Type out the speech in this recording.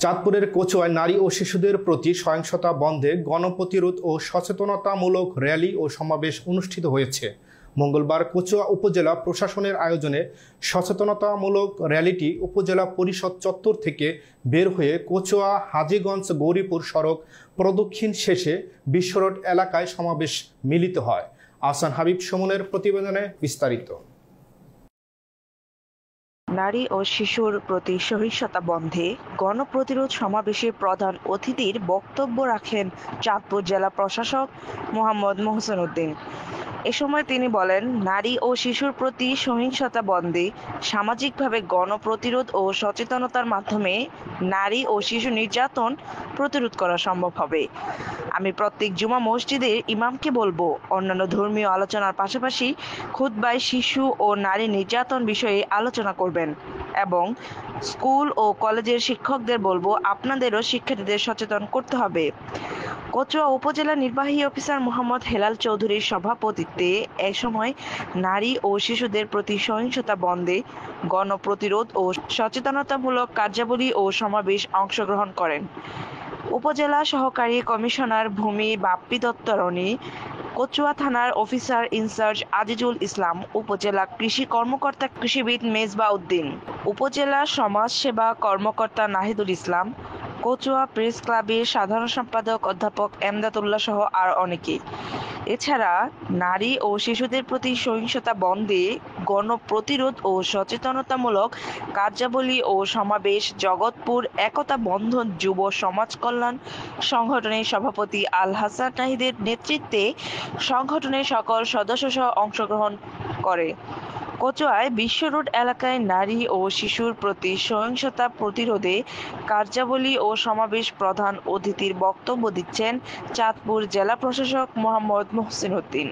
চাঁদপুরের কচুয়ায় নারী ও শিশুদের প্রতি সহিংসতা বন্ধে গণপ্রতিরোধ ও সচেতনতামূলক র্যালি ও সমাবেশ অনুষ্ঠিত হয়েছে। মঙ্গলবার কচুয়া উপজেলা প্রশাসনের আয়োজনে সচেতনতামূলক র্যালিটি উপজেলা পরিষদ চত্বর থেকে বের হয়ে কচুয়া হাজীগঞ্জ গৌরীপুর সড়ক প্রদক্ষিণ শেষে বিশ্বরোড এলাকায় সমাবেশ মিলিত হয়। আহসান হাবিব সুমনের প্রতিবেদনে বিস্তারিত। নারী ও শিশুর প্রতি সহিংসতা বন্ধে গণপ্রতিরোধ সমাবেশে প্রধান অতিথির বক্তব্য রাখেন চাঁদপুর জেলা প্রশাসক মোহাম্মদ মোহসেন উদ্দিন। এ সময় তিনি বলেন, নারী ও শিশুর প্রতি সহিংসতা বন্ধে সামাজিকভাবে গণপ্রতিরোধ ও সচেতনতার মাধ্যমে নারী ও শিশু নির্যাতন প্রতিরোধ করা সম্ভব হবে। আমি প্রত্যেক জুমা মসজিদের ইমামকে বলবো, অন্যান্য ধর্মীয় আলোচনার পাশাপাশি খুতবায় শিশু ও নারী নির্যাতন বিষয়ে আলোচনা করবেন এবং স্কুল ও কলেজের শিক্ষকদের বলবো, আপনাদেরও শিক্ষার্থীদের সচেতন করতে হবে। কচুয়া উপজেলা নির্বাহী অফিসার মোহাম্মদ হেলাল চৌধুরীর সভাপতিত্বে এ সময় নারী ও শিশুদের প্রতি সহিংসতা বন্ধে গণপ্রতিরোধ ও সচেতনতামূলক কার্যাবলী ও সমাবেশ অংশগ্রহণ করেন উপজেলা সহকারী কমিশনার ভূমি বাপ্পি দত্ত রনি, কচুয়া থানার অফিসার ইনচার্জ আজিজুল ইসলাম, উপজেলা কৃষি কর্মকর্তা কৃষিবিদ মেজবা উদ্দিন, উপজেলা সমাজ সেবা কর্মকর্তা নাহিদুল ইসলাম, কচুয়া প্রেস ক্লাবের সাধারণ সম্পাদক অধ্যাপক এমদাদুল্লাহ সহ আর অনেকে। এছাড়া নারী ও শিশুদের প্রতি সহিংসতা বন্ধে গণপ্রতিরোধ ও সচেতনতামূলক কার্যাবলী ও সমাবেশ জগৎপুর একতা বন্ধন যুব সমাজ কল্যাণ সংগঠনের সভাপতি আল হাসান নাহিদের নেতৃত্বে সংগঠনের সকল সদস্যসহ অংশগ্রহণ করে। কচুয়ায় বিশ্ব রোড এলাকায় নারী ও শিশুর প্রতি সহিংসতা প্রতিরোধে কার্যাবলী ও সমাবেশ প্রধান অতিথির বক্তব্য দিচ্ছেন চাঁদপুর জেলা প্রশাসক মোহাম্মদ মোহসেন উদ্দিন।